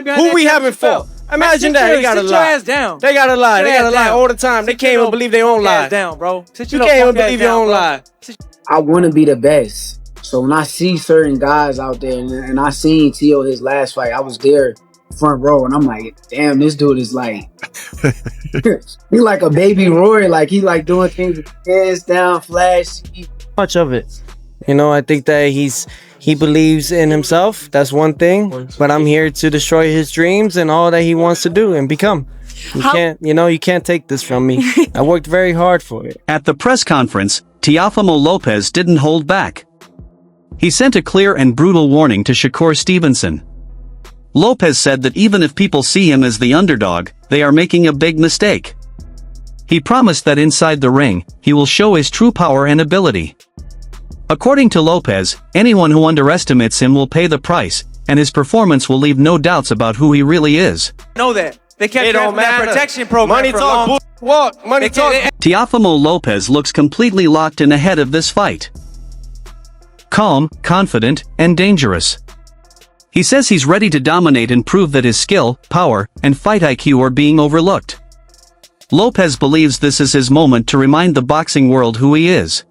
lie. Who we having for? Imagine that. They gotta lie. Sit your ass down. They gotta lie. They gotta lie all the time. They can't even believe their own lie. Down, bro. You can't even believe your own lie. I want to be the best. So when I see certain guys out there, and I seen Tio his last fight, I was there front row, and I'm like, damn, this dude is like, he like a baby Roy. Like he like doing things with his hands down, flash. Much of it. You know, I think that he believes in himself. That's one thing. But I'm here to destroy his dreams and all that he wants to do and become. You can't take this from me. I worked very hard for it. At the press conference, Teofimo Lopez didn't hold back. He sent a clear and brutal warning to Shakur Stevenson. Lopez said that even if people see him as the underdog, they are making a big mistake. He promised that inside the ring, he will show his true power and ability. According to Lopez, anyone who underestimates him will pay the price, and his performance will leave no doubts about who he really is. Know that. They kept that protection program Money for talk, long. walk, money talk. Teofimo Lopez looks completely locked in ahead of this fight. Calm, confident, and dangerous. He says he's ready to dominate and prove that his skill, power, and fight IQ are being overlooked. Lopez believes this is his moment to remind the boxing world who he is.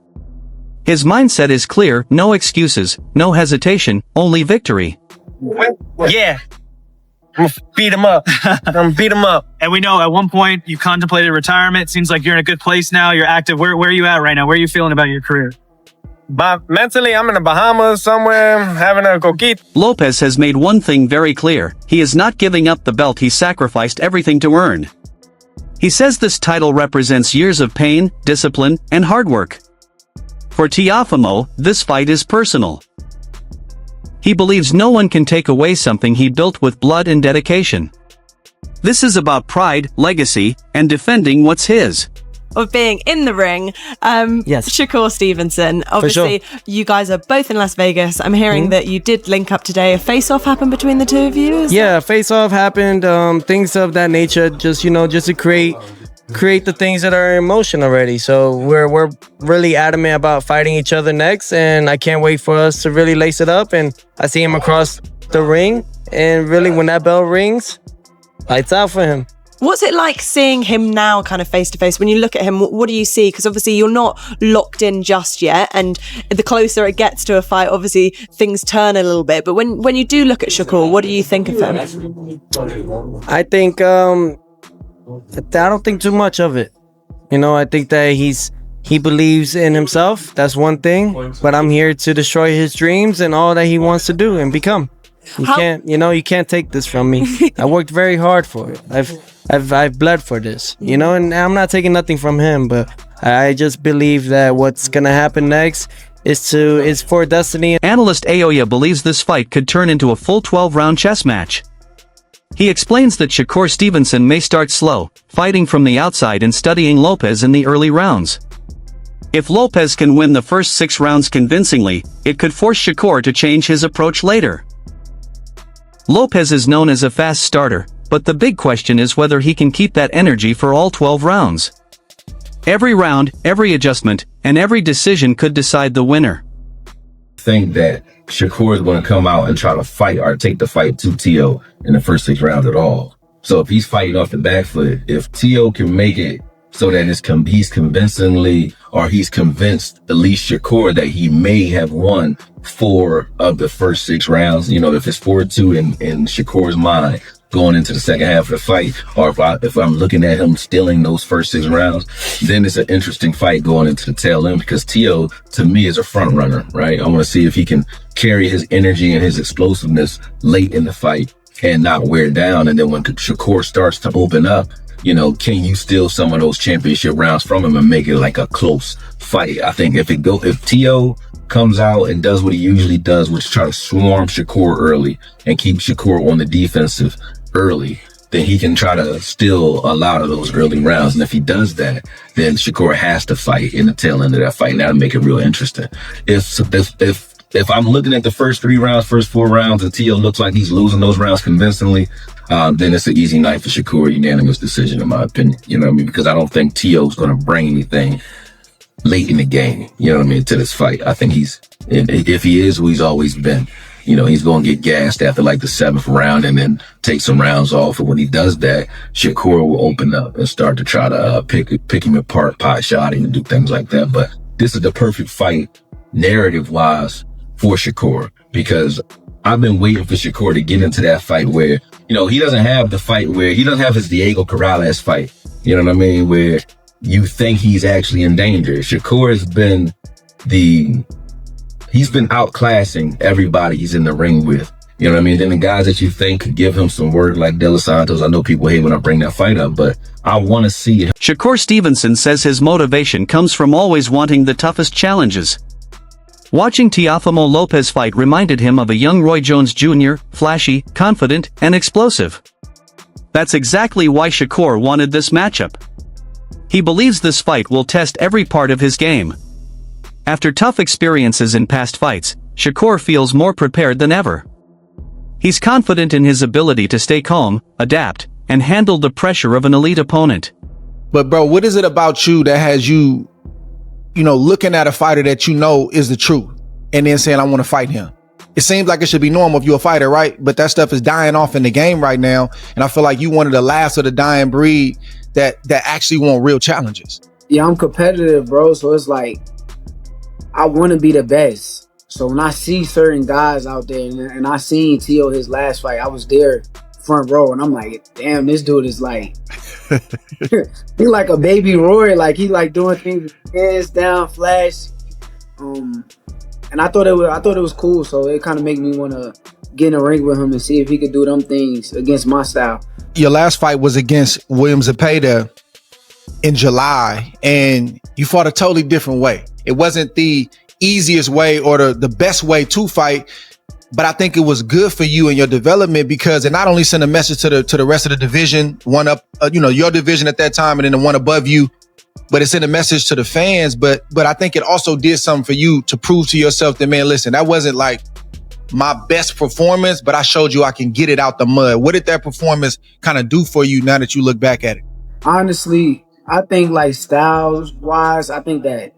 His mindset is clear, no excuses, no hesitation, only victory. Yeah. I'm gonna beat him up. I'm gonna beat him up. And we know at one point you contemplated retirement. Seems like you're in a good place now. You're active. Where are you at right now? Where are you feeling about your career? But mentally, I'm in the Bahamas somewhere, having a coquito. Lopez has made one thing very clear. He is not giving up the belt he sacrificed everything to earn. He says this title represents years of pain, discipline, and hard work. For Teofimo, this fight is personal. He believes no one can take away something he built with blood and dedication. This is about pride, legacy, and defending what's his. Of being in the ring, yes. Shakur Stevenson. Obviously, you guys are both in Las Vegas. I'm hearing that you did link up today. A face-off happened between the two of you? Face-off happened. Things of that nature. Just to create the things that are in motion already. So we're really adamant about fighting each other next, and I can't wait for us to really lace it up. And I see him across the ring, and really when that bell rings, lights out for him. What's it like seeing him now kind of face to face? When you look at him, what do you see? Because obviously you're not locked in just yet, and the closer it gets to a fight, obviously things turn a little bit. But when you do look at Shakur, what do you think of him? I think I don't think too much of it. I think that he believes in himself. That's one thing. But I'm here to destroy his dreams and all that he wants to do and become. You can't take this from me. I worked very hard for it. I've bled for this, and I'm not taking nothing from him, but I just believe that what's gonna happen next is for destiny. Analyst Aoya believes this fight could turn into a full 12-round chess match. He explains that Shakur Stevenson may start slow, fighting from the outside and studying Lopez in the early rounds. If Lopez can win the first 6 rounds convincingly, it could force Shakur to change his approach later. Lopez is known as a fast starter, but the big question is whether he can keep that energy for all 12 rounds. Every round, every adjustment, and every decision could decide the winner. Think that Shakur is going to come out and try to fight or take the fight to Tio in the first 6 rounds at all. So if he's fighting off the back foot, if Tio can make it so that he's convincingly, or he's convinced at least Shakur that he may have won 4 of the first 6 rounds, if it's 4-2 in Shakur's mind going into the second half of the fight, or if I'm looking at him stealing those first 6 rounds, then it's an interesting fight going into the tail end, because Tio, to me, is a front runner, right? I want to see if he can carry his energy and his explosiveness late in the fight and not wear down. And then when Shakur starts to open up, can you steal some of those championship rounds from him and make it like a close fight? I think if Tio comes out and does what he usually does, which is try to swarm Shakur early and keep Shakur on the defensive early, then he can try to steal a lot of those early rounds. And if he does that, then Shakur has to fight in the tail end of that fight. And that'll make it real interesting. If I'm looking at the first 3 rounds, first 4 rounds, and Tio looks like he's losing those rounds convincingly, then it's an easy night for Shakur, unanimous decision in my opinion. You know what I mean? Because I don't think Tio's going to bring anything late in the game, to this fight. I think if he is who he's always been, he's going to get gassed after like the 7th round and then take some rounds off. And when he does that, Shakur will open up and start to try to pick him apart, pot shot him and do things like that. But this is the perfect fight narrative wise for Shakur, because I've been waiting for Shakur to get into that fight where, he doesn't have the fight where he doesn't have his Diego Corrales fight. You know what I mean? Where you think he's actually in danger. Shakur has been he's been outclassing everybody he's in the ring with. You know what I mean? Then the guys that you think could give him some work, like De Los Santos, I know people hate when I bring that fight up, but I want to see it. Shakur Stevenson says his motivation comes from always wanting the toughest challenges. Watching Teofimo Lopez fight reminded him of a young Roy Jones Jr., flashy, confident, and explosive. That's exactly why Shakur wanted this matchup. He believes this fight will test every part of his game. After tough experiences in past fights, Shakur feels more prepared than ever. He's confident in his ability to stay calm, adapt, and handle the pressure of an elite opponent. But bro, what is it about you that has you, looking at a fighter that is the truth and then saying, I want to fight him? It seems like it should be normal if you're a fighter, right? But that stuff is dying off in the game right now. And I feel like you one of the last of the dying breed that actually want real challenges. Yeah, I'm competitive, bro. So it's like, I want to be the best. So when I see certain guys out there, and I seen Tio his last fight, I was there front row, and I'm like, damn, this dude is like, he like a baby Roy, like he like doing things hands down, flash. And I thought it was cool, so it kind of made me want to get in a ring with him and see if he could do them things against my style. Your last fight was against William Zepeda in July, and you fought a totally different way. It wasn't the easiest way or the best way to fight, but I think it was good for you and your development because it not only sent a message to the rest of the division, one up, your division at that time, and then the one above you, but it sent a message to the fans. But I think it also did something for you to prove to yourself that, man, listen, that wasn't like my best performance, but I showed you I can get it out the mud. What did that performance kind of do for you now that you look back at it? Honestly, I think like styles wise, I think that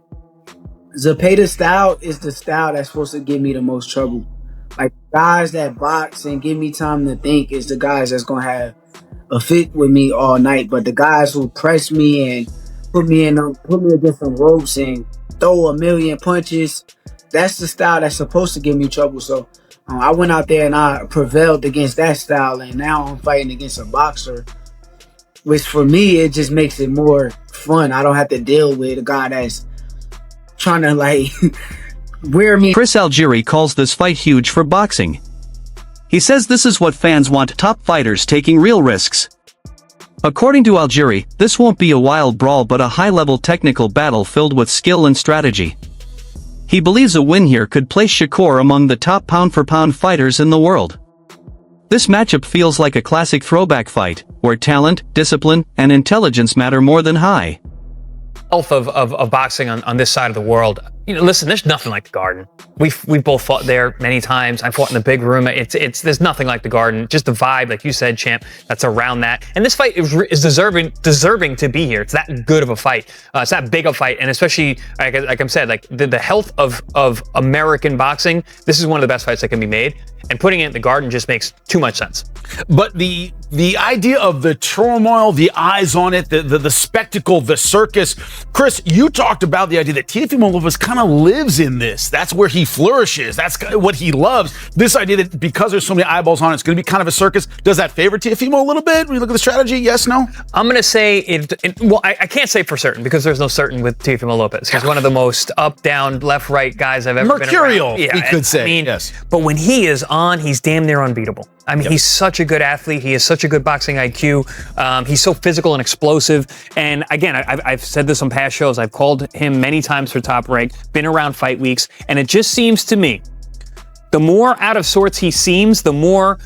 Zepeda's style is the style that's supposed to give me the most trouble. Like guys that box and give me time to think is the guys that's gonna have a fit with me all night. But the guys who press me and put me against some ropes and throw a million punches, that's the style that's supposed to give me trouble. So I went out there and I prevailed against that style, and now I'm fighting against a boxer, which for me it just makes it more fun. I don't have to deal with a guy that's trying to like wear me. Chris Algieri calls this fight huge for boxing. He says this is what fans want, top fighters taking real risks. According to Algieri, this won't be a wild brawl but a high-level technical battle filled with skill and strategy. He believes a win here could place Shakur among the top pound-for-pound fighters in the world. This matchup feels like a classic throwback fight, where talent, discipline, and intelligence matter more than high. Health of boxing on this side of the world. Listen, there's nothing like the Garden. We've both fought there many times. I fought in the big room. There's nothing like the Garden. Just the vibe, like you said, champ, that's around that. And this fight is deserving to be here. It's that good of a fight. It's that big a fight, and especially like I said, like the health of American boxing. This is one of the best fights that can be made. And putting it in the Garden just makes too much sense. But the idea of the turmoil, the eyes on it, the spectacle, the circus. Chris, you talked about the idea that Teofimo Lopez kind of lives in this. That's where he flourishes. That's what he loves. This idea that because there's so many eyeballs on it, it's going to be kind of a circus. Does that favor Teofimo a little bit when you look at the strategy? Yes, no? I'm going to say well, I can't say for certain because there's no certain with Teofimo Lopez. He's one of the most up, down, left, right guys I've ever been around. Mercurial, we could say. Yes. But when he is on, he's damn near unbeatable. I mean, he's such a good athlete. He has such a good boxing IQ. He's so physical and explosive. And again, I've said this on past shows. I've called him many times for Top Rank, been around fight weeks. And it just seems to me, the more out of sorts he seems, the more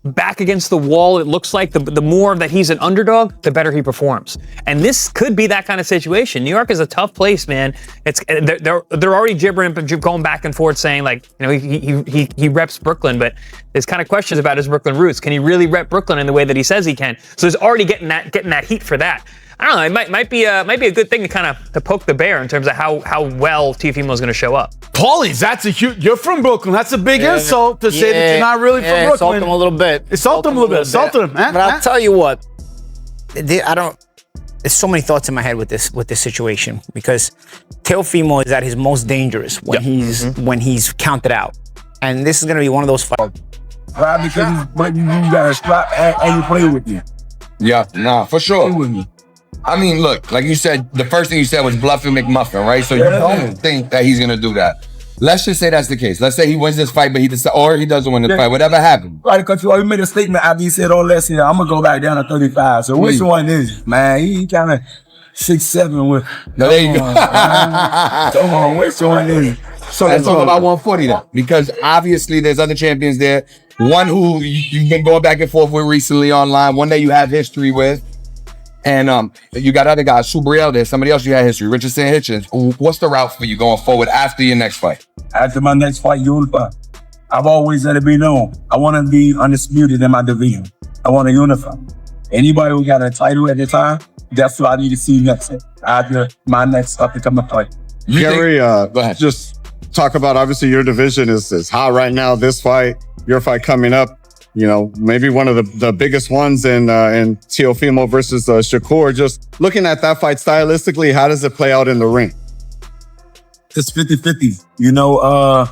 back against the wall it looks like, the more that he's an underdog, the better he performs. And this could be that kind of situation. New York is a tough place, man. They're already gibbering, going back and forth, saying like, he reps Brooklyn, but there's kind of questions about his Brooklyn roots. Can he really rep Brooklyn in the way that he says he can? So there's already getting that heat for that. I don't know. It might be a good thing to kind of to poke the bear in terms of how well Teofimo is going to show up. Paulies, that's a huge. You're from Brooklyn. That's a big insult to say that you're not really from Brooklyn. Insult him a little bit. Insult him a little bit. Insult him, man. But I'll tell you what. I don't. There's so many thoughts in my head with this situation because Teofimo is at his most dangerous when he's counted out, and this is going to be one of those fights. Right, because you got a strap and you play with you. Yeah, nah, for sure. I mean, look, like you said, the first thing you said was bluffing McMuffin, right? So you don't think that he's gonna do that. Let's just say that's the case. Let's say he wins this fight, but he doesn't win the fight. Whatever happened. Right, because you made a statement after you said, "Oh, let's see, I'm gonna go back down to 35." So which one is it, man? He kind of 6'7" with. No, there you go. Come on, which one is it? So let's talk about 140 then, because obviously there's other champions there. One who you've been going back and forth with recently online. One that you have history with. And you got other guys, Subriel there, somebody else you had history, Richardson Hitchens. What's the route for you going forward after your next fight? After my next fight, unify. I've always let it be known. I want to be undisputed in my division. I want to unify. Anybody who got a title at the time, that's what I need to see next after my next up-and-coming fight. Gary, go ahead. Just talk about, obviously your division is hot right now. This fight, your fight coming up. You know, maybe one of the biggest ones in Teofimo versus Shakur. Just looking at that fight stylistically, how does it play out in the ring? It's 50-50. You know,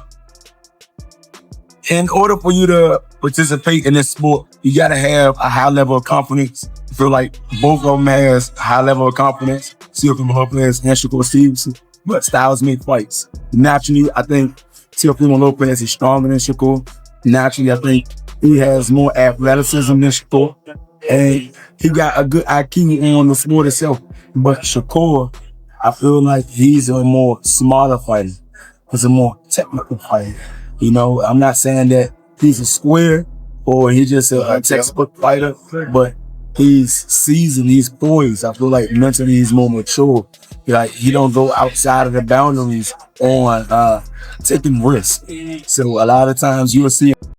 in order for you to participate in this sport, you got to have a high level of confidence. I feel like both of them has a high level of confidence. Teofimo Lopez and Shakur Stevenson, but styles make fights. Naturally, I think Teofimo Lopez is stronger than Shakur. Naturally, I think he has more athleticism than Shakur, and he got a good IQ on the sport itself. But Shakur, I feel like he's a more smarter fighter. He's a more technical fighter. You know, I'm not saying that he's a square or he's just a textbook fighter, but he's seasoned, he's poised. I feel like mentally he's more mature. Like, he don't go outside of the boundaries on taking risks. So a lot of times you'll see